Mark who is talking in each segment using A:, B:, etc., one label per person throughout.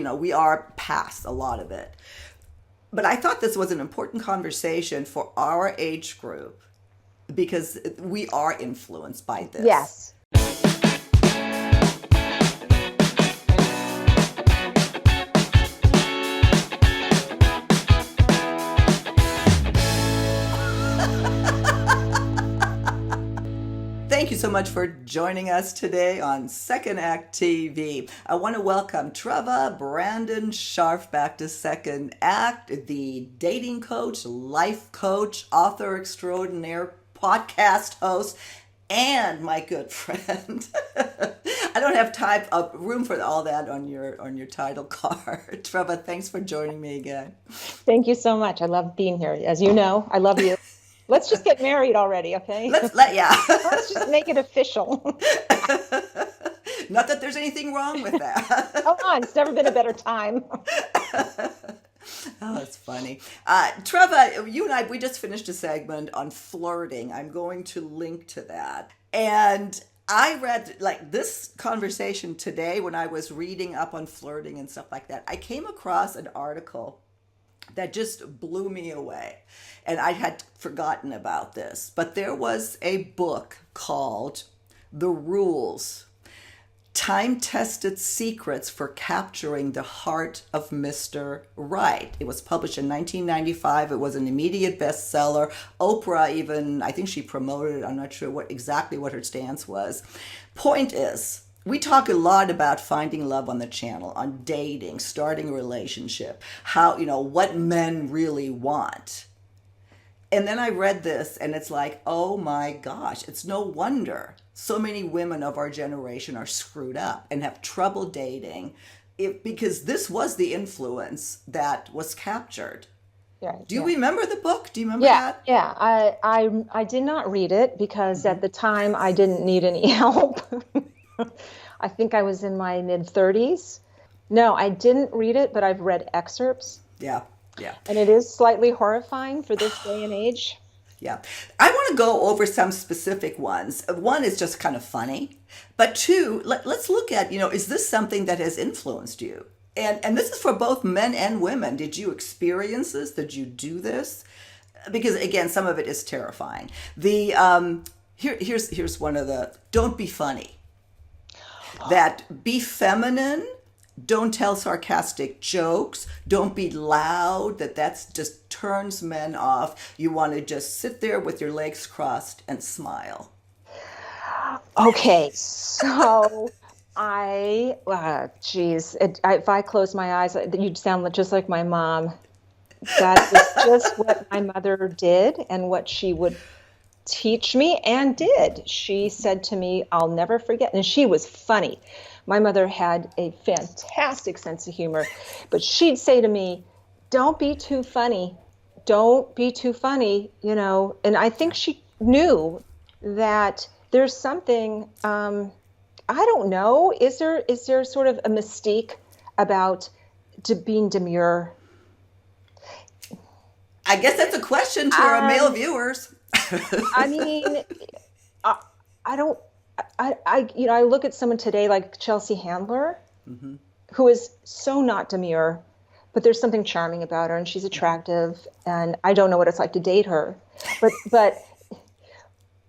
A: we are past a lot of it. But I thought this was an important conversation for our age group because we are influenced by this.
B: Yes.
A: Thank you so much for joining us today on Second Act TV. I want to welcome Treva Brandon Scharf back to Second Act, the dating coach, life coach, author extraordinaire, podcast host, and my good friend. I don't have room for all that on your title card. Treva, thanks for joining me again.
B: Thank you so much. I love being here. As you know, I love you. Let's just get married already, okay?
A: Let's
B: just make it official.
A: Not that there's anything wrong with that.
B: Come on, it's never been a better time.
A: Oh, that's funny. Treva, you and I, we just finished a segment on flirting. I'm going to link to that. And I read this conversation today when I was reading up on flirting and stuff like that. I came across an article that just blew me away. And I had forgotten about this. But there was a book called The Rules, Time-Tested Secrets for Capturing the Heart of Mr. Right. It was published in 1995. It was an immediate bestseller. Oprah even, I think she promoted it. I'm not sure exactly what her stance was. Point is, we talk a lot about finding love on the channel, on dating, starting a relationship, how, what men really want. And then I read this and it's like, oh my gosh, it's no wonder so many women of our generation are screwed up and have trouble dating because this was the influence that was captured.
B: Yeah,
A: Do you remember the book? Do you remember that?
B: Yeah. I did not read it because at the time I didn't need any help. I think I was in my mid-30s. No, I didn't read it, but I've read excerpts.
A: Yeah.
B: And it is slightly horrifying for this day and age.
A: Yeah. I want to go over some specific ones. One is just kind of funny. But two, let's look at, is this something that has influenced you? And this is for both men and women. Did you experience this? Did you do this? Because, again, some of it is terrifying. Here's one of the, don't be funny. That be feminine. Don't tell sarcastic jokes. Don't be loud. That's just turns men off. You want to just sit there with your legs crossed and smile.
B: Okay, so if I close my eyes, you'd sound just like my mom. That is just what my mother did and what she would teach me and did. She said to me, I'll never forget, and she was funny. My mother had a fantastic sense of humor, but she'd say to me, don't be too funny. Don't be too funny, And I think she knew that there's something, I don't know, is there sort of a mystique about being demure?
A: I guess that's a question to our male viewers.
B: I mean, I look at someone today like Chelsea Handler, who is so not demure, but there's something charming about her and she's attractive and I don't know what it's like to date her. But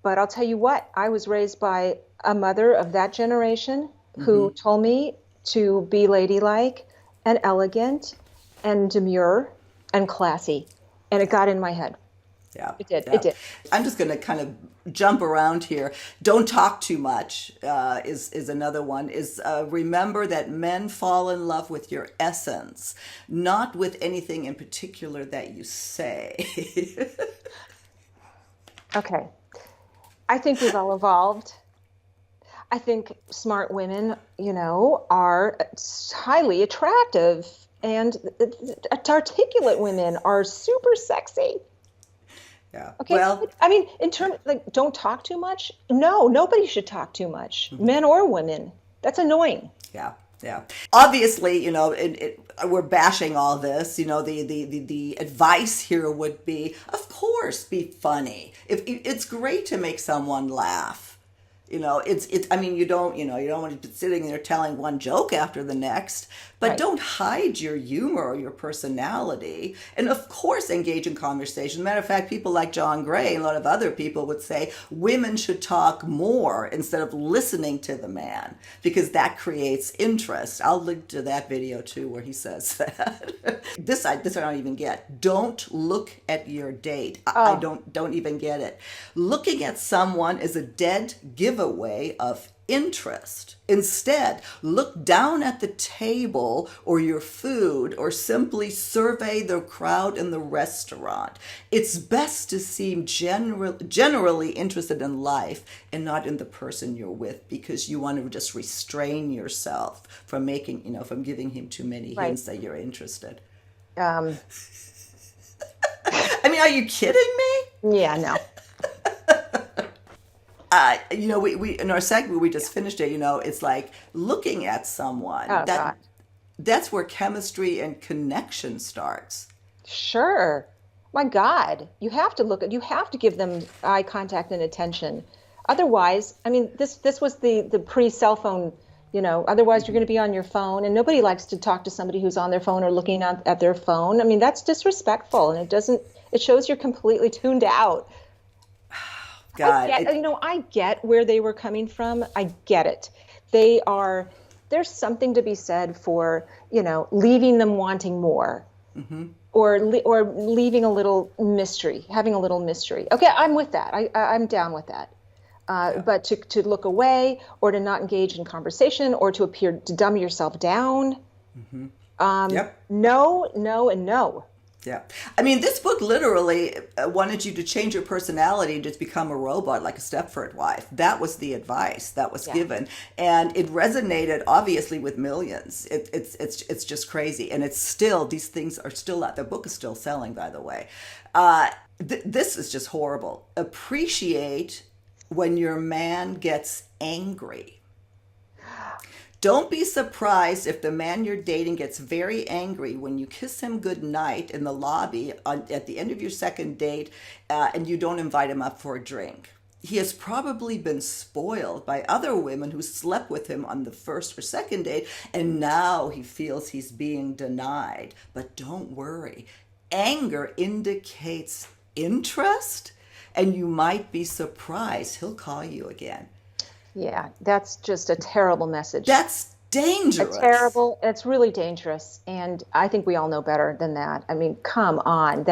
B: I'll tell you what, I was raised by a mother of that generation who told me to be ladylike and elegant and demure and classy. And it got in my head.
A: Yeah,
B: it did.
A: Yeah.
B: It did.
A: I'm just going to kind of jump around here. Don't talk too much is another one. Remember that men fall in love with your essence, not with anything in particular that you say.
B: Okay. I think we've all evolved. I think smart women, are highly attractive, and articulate women are super sexy.
A: Yeah.
B: Okay.
A: Well,
B: I mean, in terms don't talk too much. No, nobody should talk too much, men or women. That's annoying.
A: Yeah. Obviously, we're bashing all this. The advice here would be, of course, be funny. If it's great to make someone laugh, It's, I mean, you don't want to be sitting there telling one joke after the next, but
B: Right.
A: don't hide your humor or your personality. And of course, engage in conversation. Matter of fact, people like John Gray and a lot of other people would say women should talk more instead of listening to the man because that creates interest. I'll link to that video too where he says that. This I don't even get. Don't look at your date. I
B: Oh,
A: don't even get it. Looking at someone is a dead giveaway of interest. Instead, look down at the table or your food or simply survey the crowd in the restaurant. It's best to seem generally interested in life and not in the person you're with because you want to just restrain yourself from from giving him too many
B: right.
A: hints that you're interested.
B: Um,
A: I mean, are you kidding me?
B: yeah, no.
A: We in our segment we just finished it. It's like looking at someone
B: Oh, God.
A: that's where chemistry and connection starts.
B: Sure. My God, you have to give them eye contact and attention. Otherwise, I mean, this was the pre-cell phone, otherwise you're going to be on your phone, and nobody likes to talk to somebody who's on their phone or looking at their phone. I mean, that's disrespectful, and it shows you're completely tuned out.
A: God,
B: I get where they were coming from. I get it. There's something to be said for, leaving them wanting more, or leaving a little mystery, having a little mystery. Okay, I'm with that. I'm down with that. But to look away or to not engage in conversation or to appear to dumb yourself down.
A: yep.
B: No, no, and no.
A: Yeah. I mean, this book literally wanted you to change your personality and just become a robot like a Stepford wife. That was the advice that was given. And it resonated obviously with millions. It's just crazy. And these things are still out. The book is still selling, by the way. This is just horrible. Appreciate when your man gets angry. Don't be surprised if the man you're dating gets very angry when you kiss him goodnight in the lobby at the end of your second date and you don't invite him up for a drink. He has probably been spoiled by other women who slept with him on the first or second date, and now he feels he's being denied. But don't worry. Anger indicates interest, and you might be surprised he'll call you again.
B: Yeah, that's just a terrible message.
A: That's dangerous.
B: It's really dangerous. And I think we all know better than that. I mean, come on.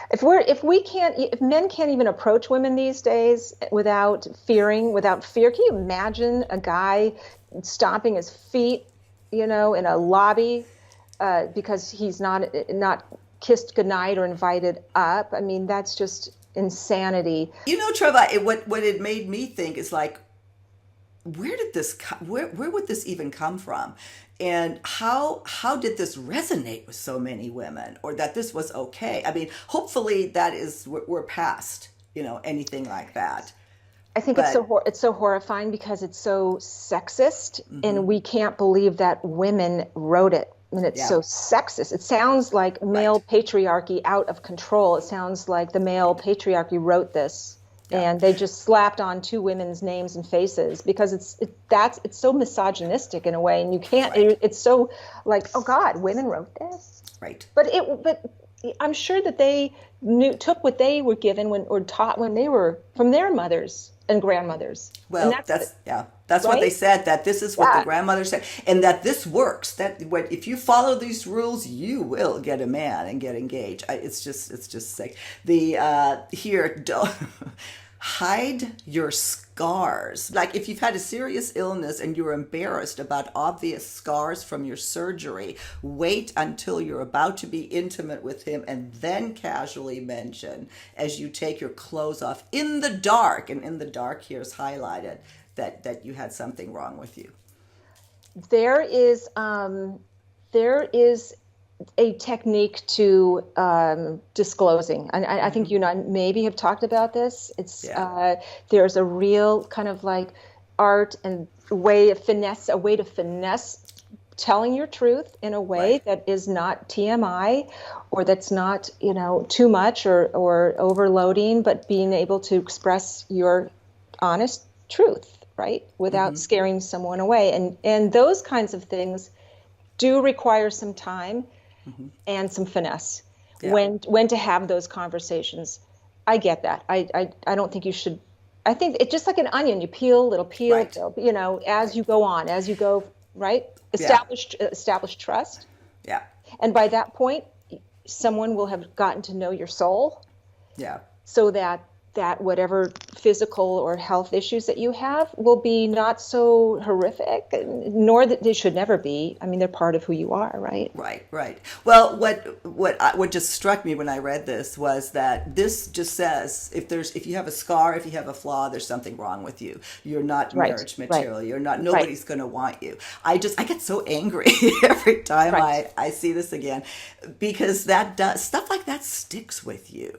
B: If men can't even approach women these days without fear, can you imagine a guy stomping his feet, in a lobby, because he's not kissed goodnight or invited up? I mean, that's just insanity.
A: Treva, what it made me think is like, where would this even come from, and how did this resonate with so many women, or that this was okay? I mean, hopefully we're past anything like that.
B: I think it's so horrifying because it's so sexist, and we can't believe that women wrote it. I mean, it's so sexist. It sounds like male patriarchy out of control. It sounds like the male patriarchy wrote this. And they just slapped on two women's names and faces because it's so misogynistic in a way, and you can't. It's so like, oh God, women wrote this,
A: right?
B: But I'm sure that they took what they were given or taught when they were from their mothers and grandmothers.
A: Well,
B: and
A: that's
B: right?
A: what they said, that this is what the grandmother said, and that this works. That if you follow these rules, you will get a man and get engaged. It's just sick. Don't hide your scars. Like if you've had a serious illness and you're embarrassed about obvious scars from your surgery, wait until you're about to be intimate with him and then casually mention as you take your clothes off in the dark, and in the dark here is highlighted, that you had something wrong with you.
B: There is a technique to disclosing. And I think you and I maybe have talked about this. There's a real kind of like art and a way to finesse telling your truth in a way that is not TMI, or that's not, too much or overloading, but being able to express your honest truth, right? Without scaring someone away. And those kinds of things do require some time and some finesse.
A: Yeah.
B: When to have those conversations. I get that. I don't think you should. I think it's just like an onion. You peel, it'll peel,
A: Right.
B: you know, as you go on, as you go, right?
A: Yeah.
B: Establish trust.
A: Yeah.
B: And by that point, someone will have gotten to know your soul.
A: Yeah.
B: So that whatever physical or health issues that you have will be not so horrific, nor that they should never be. I mean, they're part of who you are, right?
A: Right. Well, what just struck me when I read this was that this just says if you have a scar, if you have a flaw, there's something wrong with you. You're not marriage material. You're not. Nobody's going to want you. I get so angry every time I see this again, because stuff like that sticks with you.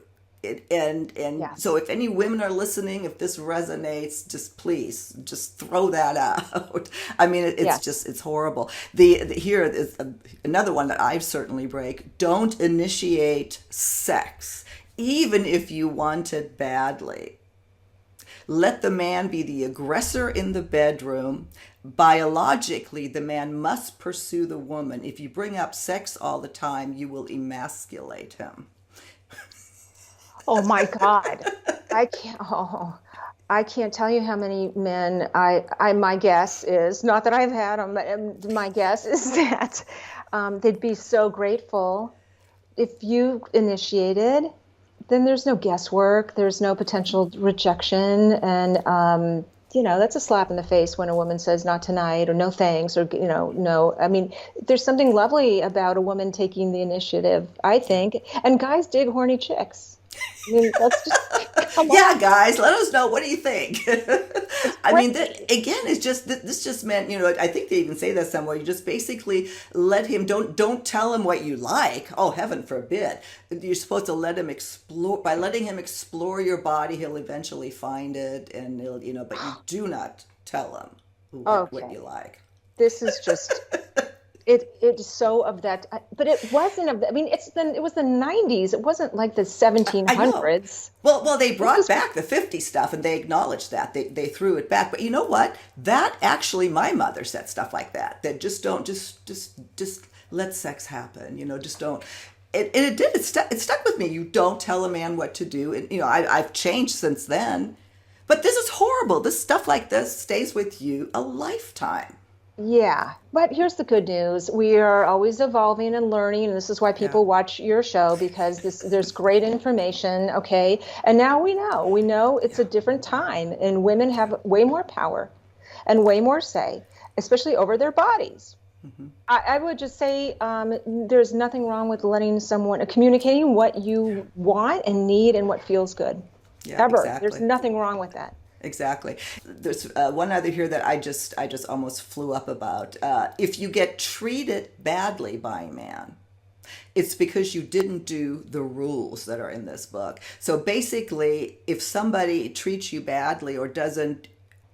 A: So if any women are listening, if this resonates, please throw that out. I mean, it's horrible. Here is another one that I certainly break. Don't initiate sex, even if you want it badly. Let the man be the aggressor in the bedroom. Biologically, the man must pursue the woman. If you bring up sex all the time, you will emasculate him.
B: Oh my God. I can't tell you how many men my guess is, not that I've had them, but my guess is that they'd be so grateful if you initiated. Then there's no guesswork, there's no potential rejection, and you know, that's a slap in the face when a woman says not tonight or no thanks or, you know, no. I mean, there's something lovely about a woman taking the initiative, I think, and guys dig horny chicks. I mean, let's just come on.
A: Yeah, guys, let us know. What do you think? I mean, it's just this just meant, you know, I think they even say that somewhere. You just basically let him, don't tell him what you like. Oh, heaven forbid. You're supposed to let him explore. By letting him explore your body, he'll eventually find it, and he'll, you know. But you do not tell him what you like.
B: This is just. It's so of that, but it wasn't of. I mean, it was the 90s. It wasn't like the 1700s.
A: Well, they brought back the 50 stuff, and they acknowledged that they threw it back. But you know what? That actually, my mother said stuff like that. That just let sex happen. You know, just don't. It stuck with me. You don't tell a man what to do, and you know, I've changed since then. But this is horrible. This stuff like this stays with you a lifetime.
B: Yeah, but here's the good news. We are always evolving and learning, and this is why people watch your show, because there's great information, okay? And now we know it's a different time, and women have way more power and way more say, especially over their bodies. Mm-hmm. I would just say there's nothing wrong with communicating what you want and need and what feels good.
A: Yeah,
B: ever.
A: Exactly.
B: There's nothing wrong with that.
A: Exactly. There's one other here that I just almost flew up about. If you get treated badly by a man, it's because you didn't do the rules that are in this book. So basically, if somebody treats you badly or doesn't,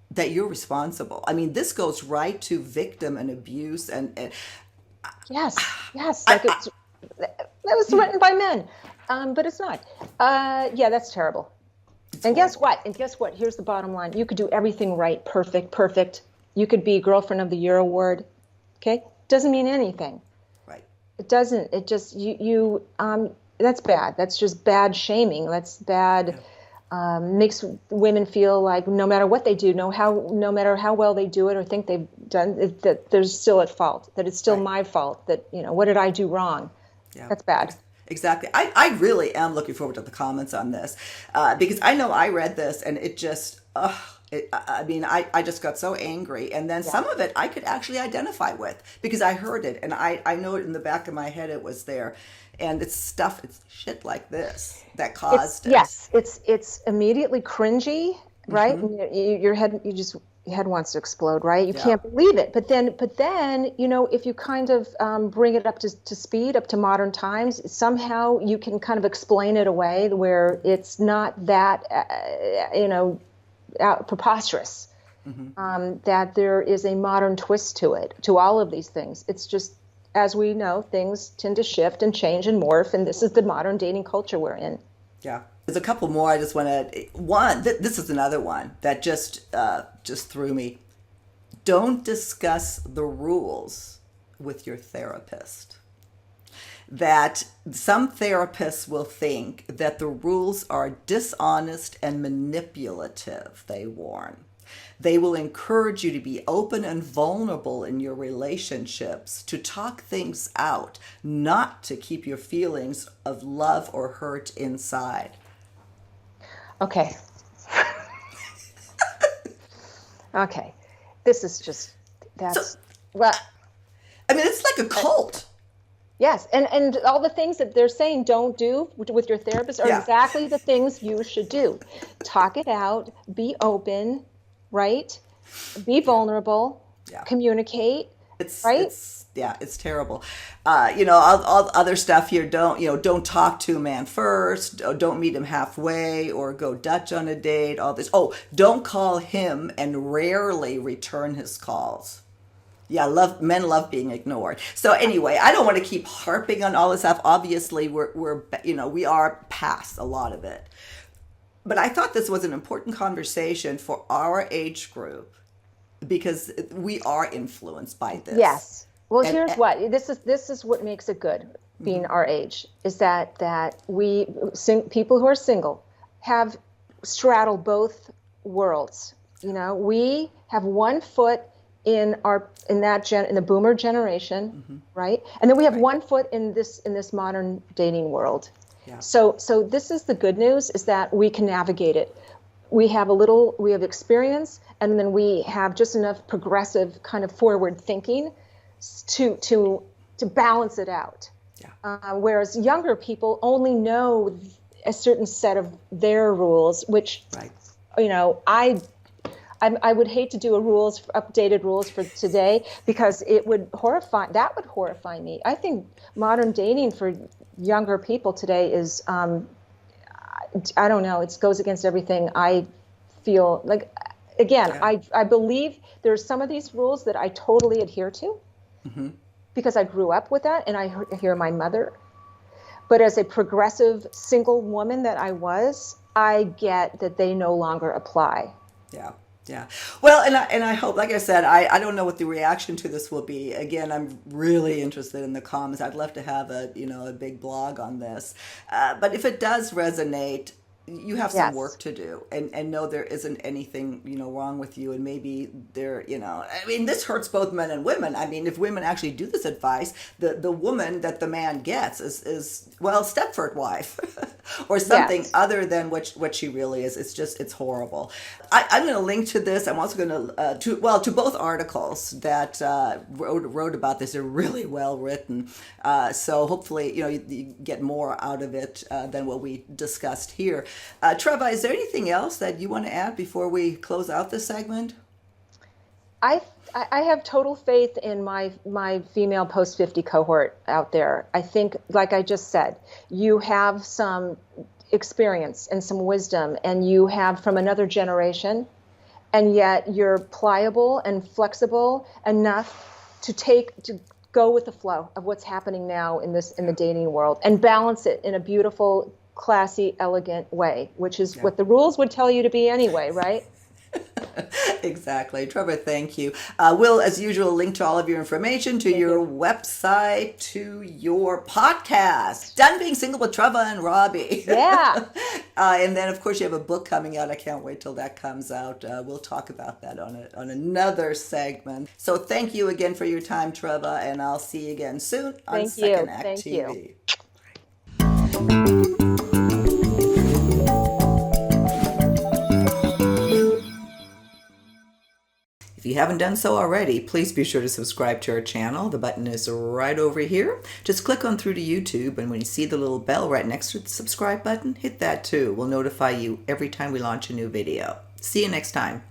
A: that you're responsible. I mean, this goes right to victim and abuse and
B: yes. That was written by men, but it's not. Yeah, that's terrible. And guess what? Here's the bottom line. You could do everything right, perfect. You could be Girlfriend of the Year award. Okay? Doesn't mean anything.
A: Right.
B: It doesn't. It just you that's bad. That's just bad shaming. That's bad. Yeah. Makes women feel like no matter what they do, no matter how well they do it or think they've done it, that they're still at fault. That it's still my fault. That, you know, what did I do wrong? Yeah. That's bad.
A: Exactly. I really am looking forward to the comments on this because I know I read this and it just, I just got so angry. And then some of it I could actually identify with because I heard it and I know it in the back of my head it was there. And it's shit like this that caused it.
B: Yes, it's immediately cringy, right? Mm-hmm. Your head wants to explode, right? You can't believe it. But then, you know, if you kind of bring it up to speed, up to modern times, somehow you can kind of explain it away where it's not that, preposterous. Mm-hmm. That there is a modern twist to it, to all of these things. It's just, as we know, things tend to shift and change and morph, and this is the modern dating culture we're in.
A: Yeah. There's a couple more I just want to. One, this is another one that just threw me. Don't discuss the rules with your therapist. That some therapists will think that the rules are dishonest and manipulative, they warn. They will encourage you to be open and vulnerable in your relationships, to talk things out, not to keep your feelings of love or hurt inside.
B: Okay. Okay. This is just, well.
A: I mean, it's like a cult.
B: Yes. And all the things that they're saying don't do with your therapist are exactly the things you should do. Talk it out, be open, right? Be vulnerable, communicate, right?
A: It's terrible. All other stuff here. Don't talk to a man first. Don't meet him halfway or go Dutch on a date. All this. Oh, don't call him and rarely return his calls. Yeah, men love being ignored. So anyway, I don't want to keep harping on all this stuff. Obviously, we are past a lot of it. But I thought this was an important conversation for our age group because we are influenced by this.
B: Yes. Well, here's what this is what makes it good being our age is that we people who are single have straddled both worlds. We have one foot in the boomer generation, right? And then we have one foot in this modern dating world. Yeah. So this is the good news is that we can navigate it. We have experience, and then we have just enough progressive kind of forward thinking to balance it out. Yeah. Whereas younger people only know a certain set of their rules, which, I would hate to do updated rules for today because that would horrify me. I think modern dating for younger people today is, I don't know, it goes against everything I feel like. Again, I believe there's some of these rules that I totally adhere to because I grew up with that and I hear my mother. But as a progressive single woman that I was, I get that they no longer apply.
A: Yeah. Yeah. Well, and I hope, like I said, I don't know what the reaction to this will be. Again, I'm really interested in the comments. I'd love to have a big blog on this. But if it does resonate, you have some work to do and know there isn't anything, wrong with you. And maybe this hurts both men and women. I mean, if women actually do this advice, the woman that the man gets is Stepford wife or something other than what she really is. It's horrible. I'm going to link to this. I'm also going to both articles that wrote about this. They're really well written. So hopefully, you get more out of it than what we discussed here. Treva, is there anything else that you want to add before we close out this segment?
B: I have total faith in my female post 50 cohort out there. I think, like I just said, you have some experience and some wisdom, and you have from another generation, and yet you're pliable and flexible enough to go with the flow of what's happening now in the dating world and balance it in a beautiful, classy, elegant way, which is what the rules would tell you to be anyway, right?
A: Exactly. Treva, thank you. We'll, as usual, link to all of your information, to your website, to your podcast, Done Being Single with Treva and Robbie.
B: Yeah.
A: And then, of course, you have a book coming out. I can't wait till that comes out. We'll talk about that on another segment. So thank you again for your time, Treva, and I'll see you again soon on Second Act TV. If you haven't done so already, please be sure to subscribe to our channel. The button is right over here. Just click on through to YouTube, and when you see the little bell right next to the subscribe button, hit that too. We'll notify you every time we launch a new video. See you next time.